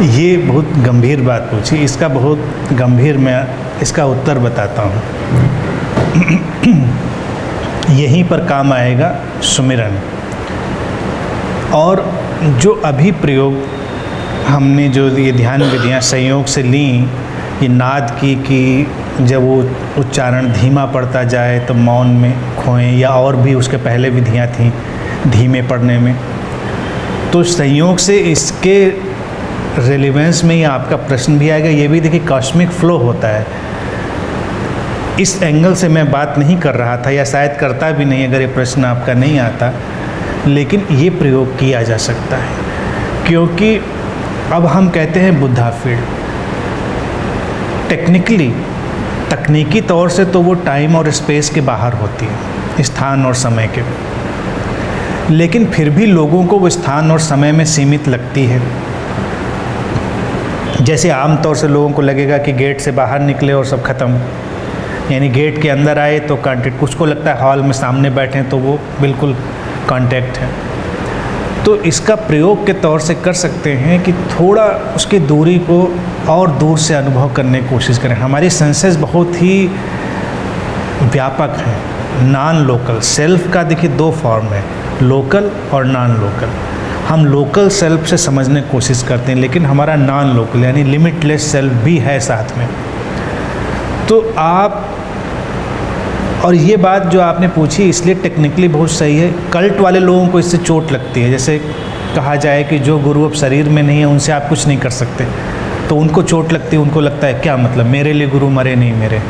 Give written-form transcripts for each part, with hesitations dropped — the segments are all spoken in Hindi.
ये बहुत गंभीर बात पूछी, इसका बहुत गंभीर मैं इसका उत्तर बताता हूँ। यहीं पर काम आएगा सुमिरन। और जो अभी प्रयोग हमने जो ये ध्यान विधियाँ संयोग से ली, ये नाद की कि जब वो उच्चारण धीमा पड़ता जाए तो मौन में खोएं, या और भी उसके पहले विधियाँ थीं धीमे पढ़ने में, तो संयोग से इसके रेलेवेंस में ही आपका प्रश्न भी आएगा। ये भी देखिए कॉस्मिक फ्लो होता है। इस एंगल से मैं बात नहीं कर रहा था, या शायद करता भी नहीं अगर ये प्रश्न आपका नहीं आता, लेकिन ये प्रयोग किया जा सकता है। क्योंकि अब हम कहते हैं बुद्धा फील्ड, तकनीकी तौर से तो वो टाइम और स्पेस के बाहर होती है, स्थान और समय के, लेकिन फिर भी लोगों को वो स्थान और समय में सीमित लगती है। जैसे आमतौर से लोगों को लगेगा कि गेट से बाहर निकले और सब ख़त्म, यानी गेट के अंदर आए तो कांटेक्ट, कुछ को लगता है हॉल में सामने बैठे तो वो बिल्कुल कांटेक्ट है। तो इसका प्रयोग के तौर से कर सकते हैं कि थोड़ा उसकी दूरी को और दूर से अनुभव करने की कोशिश करें। हमारी सेंसेस बहुत ही व्यापक हैं। नॉन लोकल सेल्फ का देखिए दो फॉर्म है, लोकल और नॉन लोकल। हम लोकल सेल्फ से समझने की कोशिश करते हैं, लेकिन हमारा नॉन लोकल यानी लिमिटलेस सेल्फ भी है साथ में। तो आप, और ये बात जो आपने पूछी इसलिए टेक्निकली बहुत सही है। कल्ट वाले लोगों को इससे चोट लगती है। जैसे कहा जाए कि जो गुरु अब शरीर में नहीं है उनसे आप कुछ नहीं कर सकते, तो उनको चोट लगती है। उनको लगता है क्या मतलब, मेरे लिए गुरु मरे नहीं मेरे,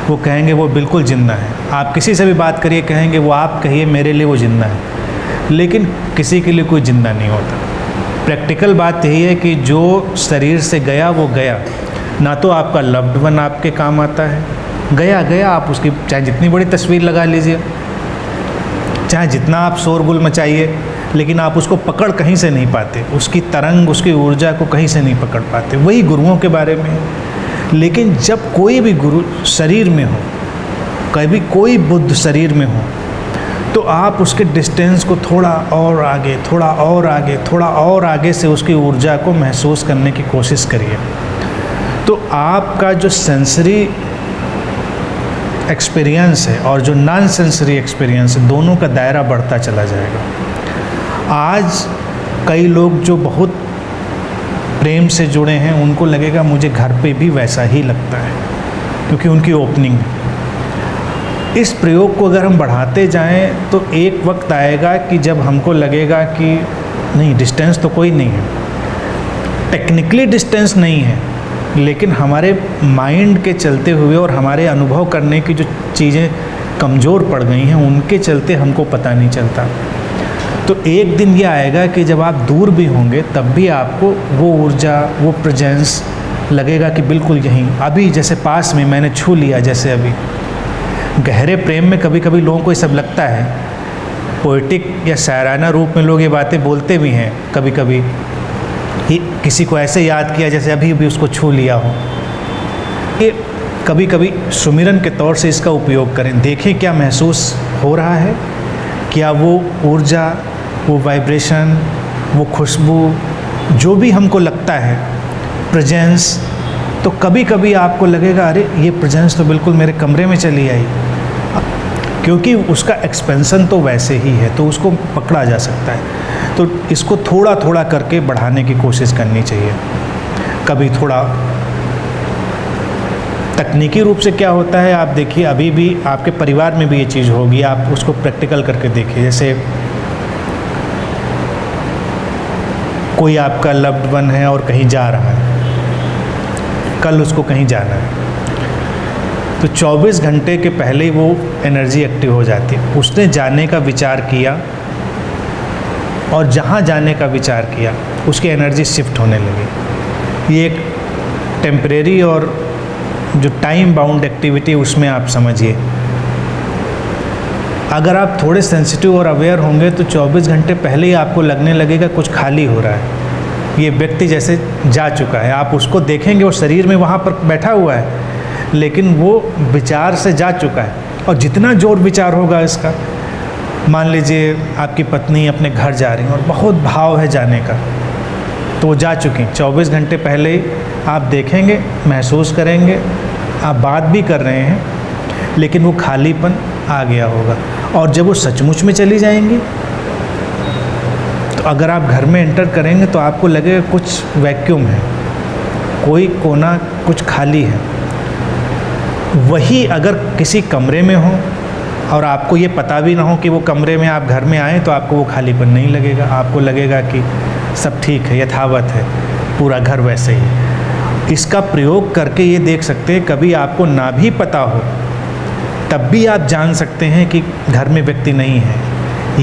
वो कहेंगे वो बिल्कुल जिंदा है। आप किसी से भी बात करिए कहेंगे वो, आप कहिए मेरे लिए वो जिंदा है, लेकिन किसी के लिए कोई जिंदा नहीं होता। प्रैक्टिकल बात यही है कि जो शरीर से गया वो गया, ना तो आपका लव्ड वन आपके काम आता है, गया आप उसकी चाहे जितनी बड़ी तस्वीर लगा लीजिए, चाहे जितना आप शोरगुल मचाइए, लेकिन आप उसको पकड़ कहीं से नहीं पाते, उसकी तरंग उसकी ऊर्जा को कहीं से नहीं पकड़ पाते। वही गुरुओं के बारे में है। लेकिन जब कोई भी गुरु शरीर में हो, कभी कोई बुद्ध शरीर में हो, तो आप उसके डिस्टेंस को थोड़ा और आगे, थोड़ा और आगे, थोड़ा और आगे से उसकी ऊर्जा को महसूस करने की कोशिश करिए। तो आपका जो सेंसरी एक्सपीरियंस है और जो नॉन सेंसरी एक्सपीरियंस है, दोनों का दायरा बढ़ता चला जाएगा। आज कई लोग जो बहुत प्रेम से जुड़े हैं उनको लगेगा मुझे घर पे भी वैसा ही लगता है, क्योंकि उनकी ओपनिंग। इस प्रयोग को अगर हम बढ़ाते जाएं तो एक वक्त आएगा कि जब हमको लगेगा कि नहीं, डिस्टेंस तो कोई नहीं है, टेक्निकली डिस्टेंस नहीं है, लेकिन हमारे माइंड के चलते हुए और हमारे अनुभव करने की जो चीज़ें कमज़ोर पड़ गई हैं उनके चलते हमको पता नहीं चलता। तो एक दिन ये आएगा कि जब आप दूर भी होंगे तब भी आपको वो ऊर्जा, वो प्रेजेंस लगेगा कि बिल्कुल यहीं, अभी जैसे पास में मैंने छू लिया। जैसे अभी गहरे प्रेम में कभी कभी लोगों को ये सब लगता है, पोएटिक या शायराना रूप में लोग ये बातें बोलते भी हैं कभी कभी, किसी को ऐसे याद किया जैसे अभी भी उसको छू लिया हो। ये कभी कभी सुमिरन के तौर से इसका उपयोग करें, देखें क्या महसूस हो रहा है, क्या वो ऊर्जा, वो वाइब्रेशन, वो खुशबू, जो भी हमको लगता है प्रेजेंस, तो कभी कभी आपको लगेगा अरे ये प्रेजेंस तो बिल्कुल मेरे कमरे में चली आई, क्योंकि उसका एक्सपेंशन तो वैसे ही है, तो उसको पकड़ा जा सकता है। तो इसको थोड़ा थोड़ा करके बढ़ाने की कोशिश करनी चाहिए। कभी थोड़ा तकनीकी रूप से क्या होता है, आप देखिए अभी भी आपके परिवार में भी ये चीज़ होगी, आप उसको प्रैक्टिकल करके देखिए। जैसे कोई आपका लव्ड वन है और कहीं जा रहा है, कल उसको कहीं जाना है, तो 24 घंटे के पहले ही वो एनर्जी एक्टिव हो जाती है। उसने जाने का विचार किया और जहाँ जाने का विचार किया उसकी एनर्जी शिफ्ट होने लगी। ये एक टेम्परेरी और जो टाइम बाउंड एक्टिविटी उसमें आप समझिए। अगर आप थोड़े सेंसिटिव और अवेयर होंगे तो 24 घंटे पहले ही आपको लगने लगेगा कुछ खाली हो रहा है, ये व्यक्ति जैसे जा चुका है। आप उसको देखेंगे वो शरीर में वहाँ पर बैठा हुआ है, लेकिन वो विचार से जा चुका है। और जितना जोर विचार होगा इसका, मान लीजिए आपकी पत्नी अपने घर जा रही है और बहुत भाव है जाने का, तो वो जा चुकी। 24 घंटे पहले ही आप देखेंगे, महसूस करेंगे, आप बात भी कर रहे हैं, लेकिन वो खालीपन आ गया होगा। और जब वो सचमुच में चली जाएंगी तो अगर आप घर में एंटर करेंगे तो आपको लगेगा कुछ वैक्यूम है, कोई कोना कुछ खाली है। वही अगर किसी कमरे में हो और आपको ये पता भी ना हो कि वो कमरे में आप घर में आए, तो आपको वो खालीपन नहीं लगेगा, आपको लगेगा कि सब ठीक है, यथावत है, पूरा घर वैसे ही। इसका प्रयोग करके ये देख सकते हैं, कभी आपको ना भी पता हो तब भी आप जान सकते हैं कि घर में व्यक्ति नहीं है,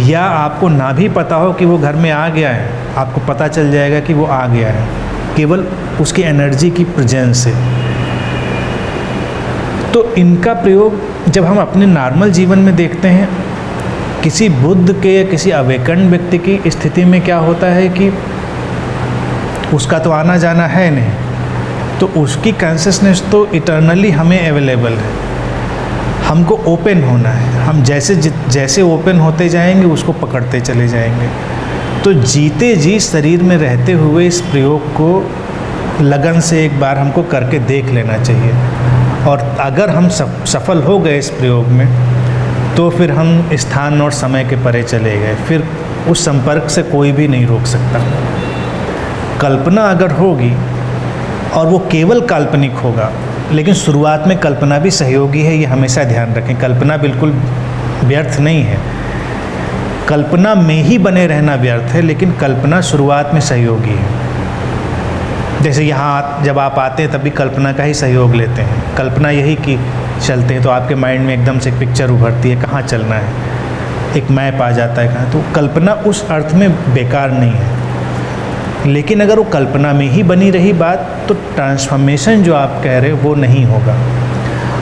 या आपको ना भी पता हो कि वो घर में आ गया है, आपको पता चल जाएगा कि वो आ गया है, केवल उसकी एनर्जी की प्रेजेंस से। तो इनका प्रयोग जब हम अपने नॉर्मल जीवन में देखते हैं, किसी बुद्ध के या किसी अवेकन व्यक्ति की स्थिति में क्या होता है कि उसका तो आना जाना है नहीं, तो उसकी कॉन्शियसनेस तो इटर्नली हमें अवेलेबल है, हमको ओपन होना है। हम जैसे ओपन होते जाएंगे उसको पकड़ते चले जाएंगे। तो जीते जी शरीर में रहते हुए इस प्रयोग को लगन से एक बार हमको करके देख लेना चाहिए। और अगर हम सफल हो गए इस प्रयोग में, तो फिर हम स्थान और समय के परे चले गए, फिर उस संपर्क से कोई भी नहीं रोक सकता। कल्पना अगर होगी और वो केवल काल्पनिक होगा, लेकिन शुरुआत में कल्पना भी सहयोगी है, ये हमेशा ध्यान रखें। कल्पना बिल्कुल व्यर्थ नहीं है, कल्पना में ही बने रहना व्यर्थ है, लेकिन कल्पना शुरुआत में सहयोगी है। जैसे यहाँ जब आप आते हैं तब भी कल्पना का ही सहयोग लेते हैं, कल्पना यही कि चलते हैं, तो आपके माइंड में एकदम से एक पिक्चर उभरती है, कहाँ चलना है, एक मैप आ जाता है कहाँ। तो कल्पना उस अर्थ में बेकार नहीं है, लेकिन अगर वो कल्पना में ही बनी रही बात, तो ट्रांसफॉर्मेशन जो आप कह रहे हो वो नहीं होगा।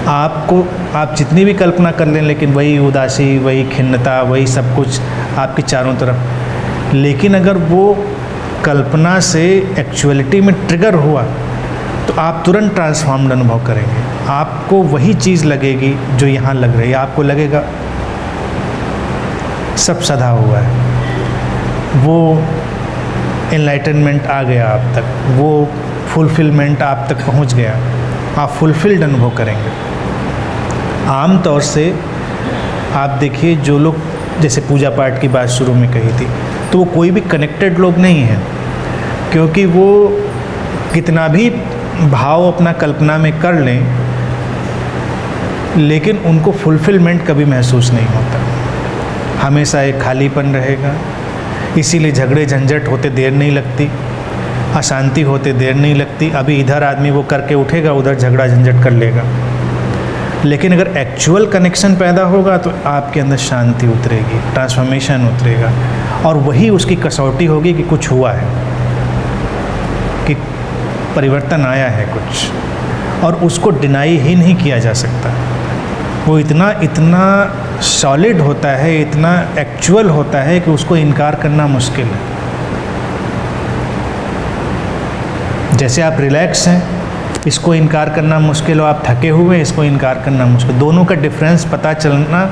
आप जितनी भी कल्पना कर लें, लेकिन वही उदासी, वही खिन्नता, वही सब कुछ आपके चारों तरफ। लेकिन अगर वो कल्पना से एक्चुअलिटी में ट्रिगर हुआ, तो आप तुरंत ट्रांसफॉर्म्ड अनुभव करेंगे। आपको वही चीज़ लगेगी जो यहाँ लग रही है, आपको लगेगा सब सधा हुआ है, वो एनलाइटनमेंट आ गया आप तक, वो फुलफिलमेंट आप तक पहुंच गया, आप फुलफिल्ड अनुभव करेंगे। आम तौर से आप देखिए, जो लोग जैसे पूजा पाठ की बात शुरू में कही थी, तो वो कोई भी कनेक्टेड लोग नहीं हैं, क्योंकि वो कितना भी भाव अपना कल्पना में कर लें, लेकिन उनको फुलफिलमेंट कभी महसूस नहीं होता, हमेशा एक खालीपन रहेगा। इसीलिए झगड़े झंझट होते देर नहीं लगती, अशांति होते देर नहीं लगती। अभी इधर आदमी वो करके उठेगा, उधर झगड़ा झंझट कर लेगा। लेकिन अगर एक्चुअल कनेक्शन पैदा होगा तो आपके अंदर शांति उतरेगी, ट्रांसफॉर्मेशन उतरेगा, और वही उसकी कसौटी होगी कि कुछ हुआ है, कि परिवर्तन आया है कुछ, और उसको डिनाई ही नहीं किया जा सकता। वो इतना सॉलिड होता है, इतना एक्चुअल होता है कि उसको इनकार करना मुश्किल है। जैसे आप रिलैक्स हैं, इसको इनकार करना मुश्किल हो, आप थके हुए हैं, इसको इनकार करना मुश्किल। दोनों का डिफरेंस पता चलना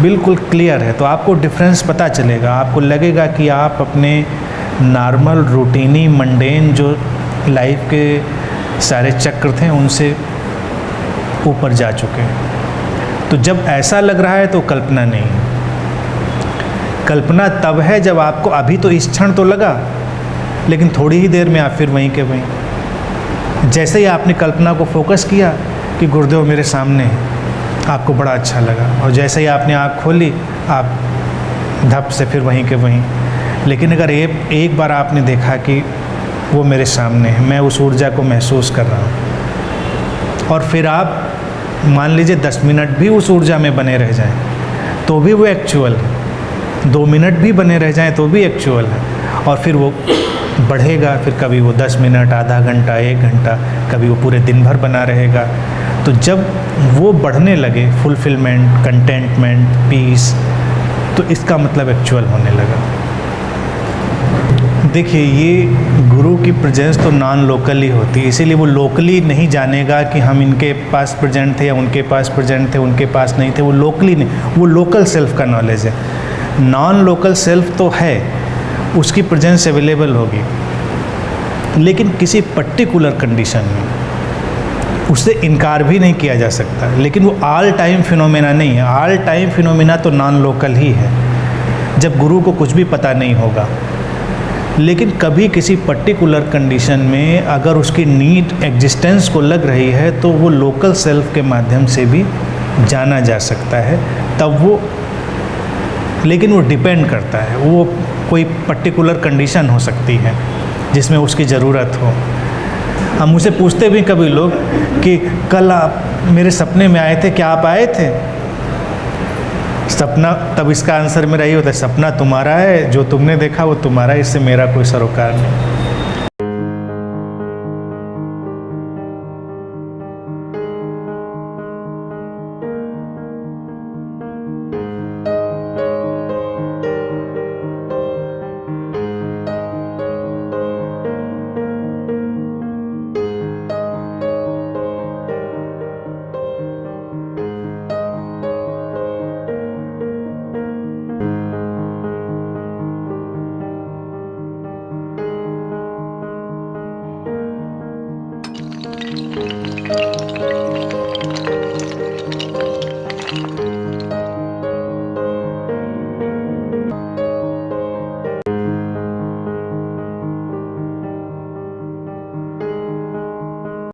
बिल्कुल क्लियर है, तो आपको डिफरेंस पता चलेगा। आपको लगेगा कि आप अपने नॉर्मल रूटीनी मंडेन जो लाइफ के सारे चक्र थे उनसे ऊपर जा चुके हैं। तो जब ऐसा लग रहा है तो कल्पना नहीं है। कल्पना तब है जब आपको अभी तो इस क्षण तो लगा, लेकिन थोड़ी ही देर में आप फिर वहीं के वहीं। जैसे ही आपने कल्पना को फोकस किया कि गुरुदेव मेरे सामने है, आपको बड़ा अच्छा लगा, और जैसे ही आपने आँख खोली, आप धप से फिर वहीं के वहीं। लेकिन अगर एक बार आपने देखा कि वो मेरे सामने है, मैं उस ऊर्जा को महसूस कर रहा हूँ, और फिर आप मान लीजिए 10 मिनट भी उस ऊर्जा में बने रह जाएं, तो भी वो एक्चुअल है। 2 मिनट भी बने रह जाएं तो भी एक्चुअल है, और फिर वो बढ़ेगा। फिर कभी वो 10 मिनट, आधा घंटा, 1 घंटा, कभी वो पूरे दिन भर बना रहेगा। तो जब वो बढ़ने लगे, फुलफिलमेंट, कंटेंटमेंट, पीस, तो इसका मतलब एक्चुअल होने लगा। देखिए, ये गुरु की प्रेजेंस तो नॉन लोकल ही होती है, इसीलिए वो लोकली नहीं जानेगा कि हम इनके पास प्रेजेंट थे या उनके पास प्रेजेंट थे, उनके पास नहीं थे। वो लोकली नहीं, वो लोकल सेल्फ का नॉलेज है। नॉन लोकल सेल्फ तो है, उसकी प्रेजेंस अवेलेबल होगी, लेकिन किसी पर्टिकुलर कंडीशन में उससे इनकार भी नहीं किया जा सकता। लेकिन वो ऑल टाइम फिनोमेना नहीं है। ऑल टाइम फिनोमेना तो नॉन लोकल ही है, जब गुरु को कुछ भी पता नहीं होगा। लेकिन कभी किसी पर्टिकुलर कंडीशन में अगर उसकी नीड एग्जिस्टेंस को लग रही है तो वो लोकल सेल्फ के माध्यम से भी जाना जा सकता है। तब वो, लेकिन वो डिपेंड करता है, वो कोई पर्टिकुलर कंडीशन हो सकती है जिसमें उसकी ज़रूरत हो। हम मुझसे पूछते भी कभी लोग कि कल आप मेरे सपने में आए थे, क्या आप आए थे? सपना, तब इसका आंसर मेरा ये होता है, सपना तुम्हारा है, जो तुमने देखा वो तुम्हारा है, इससे मेरा कोई सरोकार नहीं।